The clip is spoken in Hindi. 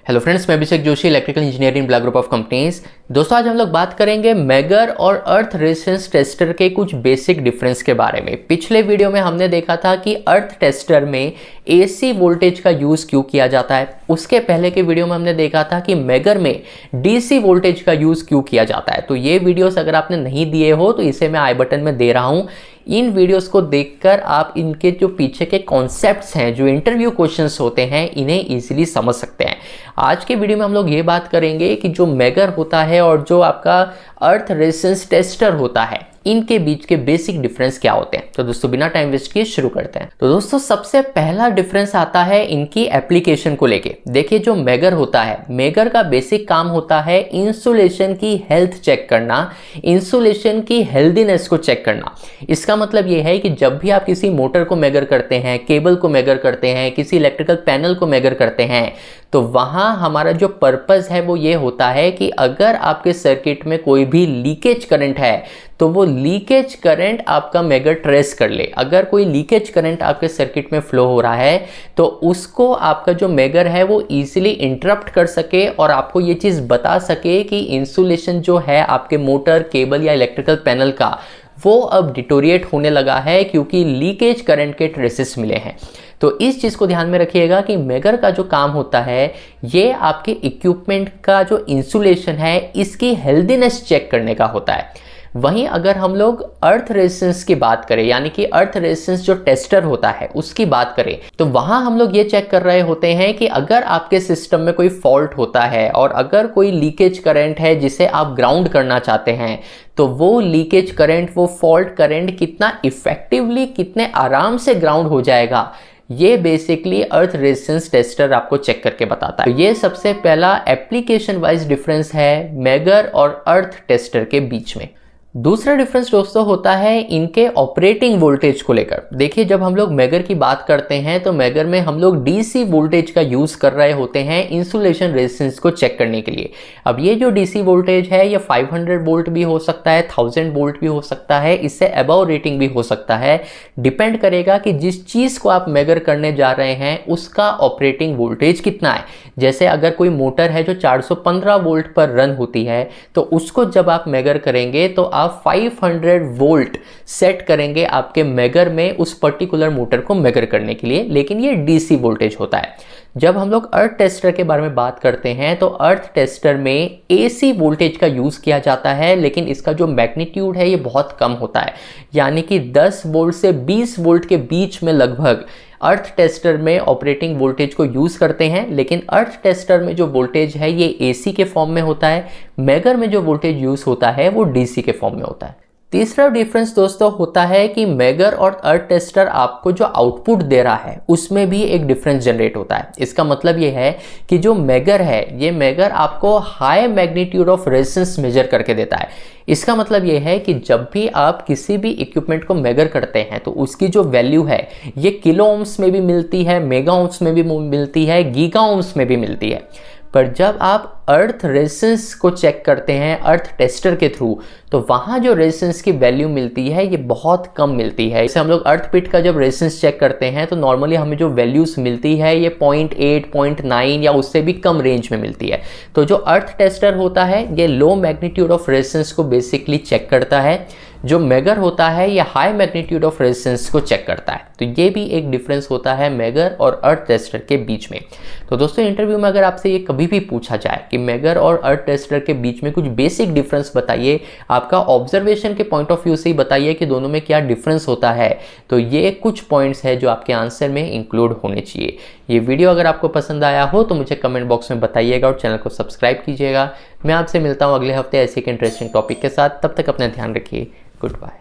हेलो फ्रेंड्स, मैं Abhishek Joshi, electrical engineering black group of companies. दोस्तों, आज हम लोग बात करेंगे मेगर और अर्थ रेजिस्टेंस टेस्टर के कुछ बेसिक डिफरेंस के बारे में। पिछले वीडियो में हमने देखा था कि अर्थ टेस्टर में एसी वोल्टेज का यूज़ क्यों किया जाता है। उसके पहले के वीडियो में हमने देखा था कि मेगर में डीसी वोल्टेज का यूज़ क्यों किया जाता है। तो ये वीडियोस अगर आपने नहीं दिए हो तो इसे मैं आई बटन में दे रहा हूँ। इन वीडियोस को देखकर आप इनके जो पीछे के कॉन्सेप्ट्स हैं, जो इंटरव्यू क्वेश्चंस होते हैं, इन्हें इजीली समझ सकते हैं। आज के वीडियो में हम लोग ये बात करेंगे कि जो मेगर होता है और जो आपका अर्थ रेजिस्टेंस टेस्टर होता है, इनके बीच के बेसिक डिफरेंस क्या होते हैं। तो दोस्तों, बिना टाइम वेस्ट किए शुरू करते हैं। तो दोस्तों, सबसे पहला डिफरेंस आता है इनकी एप्लीकेशन को लेके। देखिए, जो मेगर होता है, मेगर का बेसिक काम होता है इंसुलेशन की हेल्थ चेक करना, इंसुलेशन की हेल्दीनेस को चेक करना। इसका मतलब ये है कि जब भी आप किसी मोटर को मेगर करते हैं, केबल को मेगर करते हैं, किसी इलेक्ट्रिकल पैनल को मेगर करते हैं, तो वहां हमारा जो पर्पस है वो ये होता है कि अगर आपके सर्किट में कोई भी लीकेज करंट है तो वो लीकेज करंट आपका मेगर ट्रेस कर ले। अगर कोई लीकेज करंट आपके सर्किट में फ्लो हो रहा है तो उसको आपका जो मेगर है वो इजीली इंटरप्ट कर सके और आपको ये चीज़ बता सके कि इंसुलेशन जो है आपके मोटर, केबल या इलेक्ट्रिकल पैनल का, वो अब डिटोरिएट होने लगा है क्योंकि लीकेज करंट के ट्रेसेस मिले हैं। तो इस चीज़ को ध्यान में रखिएगा कि मेगर का जो काम होता है ये आपके इक्विपमेंट का जो इंसुलेशन है इसकी हेल्दीनेस चेक करने का होता है। वहीं अगर हम लोग अर्थ रेजिस्टेंस की बात करें, यानी कि अर्थ रेजिस्टेंस जो टेस्टर होता है उसकी बात करें, तो वहां हम लोग ये चेक कर रहे होते हैं कि अगर आपके सिस्टम में कोई फॉल्ट होता है और अगर कोई लीकेज करंट है जिसे आप ग्राउंड करना चाहते हैं, तो वो लीकेज करंट, वो फॉल्ट करंट कितना इफेक्टिवली, कितने आराम से ग्राउंड हो जाएगा, ये बेसिकली अर्थ रेजिस्टेंस टेस्टर आपको चेक करके बताता है। तो ये सबसे पहला एप्लीकेशन वाइज डिफरेंस है मेगर और अर्थ टेस्टर के बीच में। दूसरा डिफरेंस दोस्तों होता है इनके ऑपरेटिंग वोल्टेज को लेकर। देखिए, जब हम लोग मेगर की बात करते हैं तो मेगर में हम लोग डीसी वोल्टेज का यूज़ कर रहे होते हैं इंसुलेशन रेजिस्टेंस को चेक करने के लिए। अब ये जो डीसी वोल्टेज है ये 500 वोल्ट भी हो सकता है, 1000 वोल्ट भी हो सकता है, इससे अबव रेटिंग भी हो सकता है। डिपेंड करेगा कि जिस चीज़ को आप मेगर करने जा रहे हैं उसका ऑपरेटिंग वोल्टेज कितना है। जैसे अगर कोई मोटर है जो 415 वोल्ट पर रन होती है तो उसको जब आप मेगर करेंगे तो आप 500 वोल्ट सेट करेंगे आपके मेगर में उस पर्टिकुलर मोटर को मेगर करने के लिए, लेकिन ये डीसी वोल्टेज होता है। जब हम लोग अर्थ टेस्टर के बारे में बात करते हैं तो अर्थ टेस्टर में एसी वोल्टेज का यूज़ किया जाता है, लेकिन इसका जो मैग्नीट्यूड है ये बहुत कम होता है, यानी कि 10 वोल्ट से 20 वोल्ट के बीच में लगभग अर्थ टेस्टर में ऑपरेटिंग वोल्टेज को यूज़ करते हैं। लेकिन अर्थ टेस्टर में जो वोल्टेज है ये एसी के फॉर्म में होता है, मेगर में जो वोल्टेज यूज़ होता है वो डीसी के फॉर्म में होता है। तीसरा डिफरेंस दोस्तों होता है कि मेगर और अर्थ टेस्टर आपको जो आउटपुट दे रहा है उसमें भी एक डिफरेंस जनरेट होता है। इसका मतलब ये है कि जो मेगर है, ये मेगर आपको high magnitude of resistance measure करके देता है। इसका मतलब ये है कि जब भी आप किसी भी इक्विपमेंट को मेगर करते हैं तो उसकी जो वैल्यू है ये किलो ओम्स में भी मिलती है, मेगा ओम्स में भी मिलती है, गीगा ओम्स में भी मिलती है। पर जब आप अर्थ रेजिस्टेंस को चेक करते हैं अर्थ टेस्टर के थ्रू, तो वहाँ जो रेजिस्टेंस की वैल्यू मिलती है ये बहुत कम मिलती है। जैसे हम लोग अर्थ पिट का जब रेजिस्टेंस चेक करते हैं तो नॉर्मली हमें जो वैल्यूज मिलती है ये 0.8, 0.9 या उससे भी कम रेंज में मिलती है। तो जो अर्थ टेस्टर होता है ये लो मैग्नीट्यूड ऑफ रेजिस्टेंस को बेसिकली चेक करता है, जो मेगर होता है ये हाई मैग्नीट्यूड ऑफ रेजिस्टेंस को चेक करता है। तो ये भी एक डिफरेंस होता है मेगर और अर्थ टेस्टर के बीच में। तो दोस्तों, इंटरव्यू में अगर आपसे ये कभी भी पूछा जाए कि मेगर और अर्थ टेस्टर के बीच में कुछ बेसिक डिफरेंस बताइए, आपका ऑब्जर्वेशन के पॉइंट ऑफ व्यू से ही बताइए कि दोनों में क्या डिफरेंस होता है, तो ये कुछ पॉइंट्स है जो आपके आंसर में इंक्लूड होने चाहिए। ये वीडियो अगर आपको पसंद आया हो तो मुझे कमेंट बॉक्स में बताइएगा और चैनल को सब्सक्राइब कीजिएगा। मैं आपसे मिलता हूँ अगले हफ्ते ऐसे एक इंटरेस्टिंग टॉपिक के साथ। तब तक अपना ध्यान रखिए। Good bye.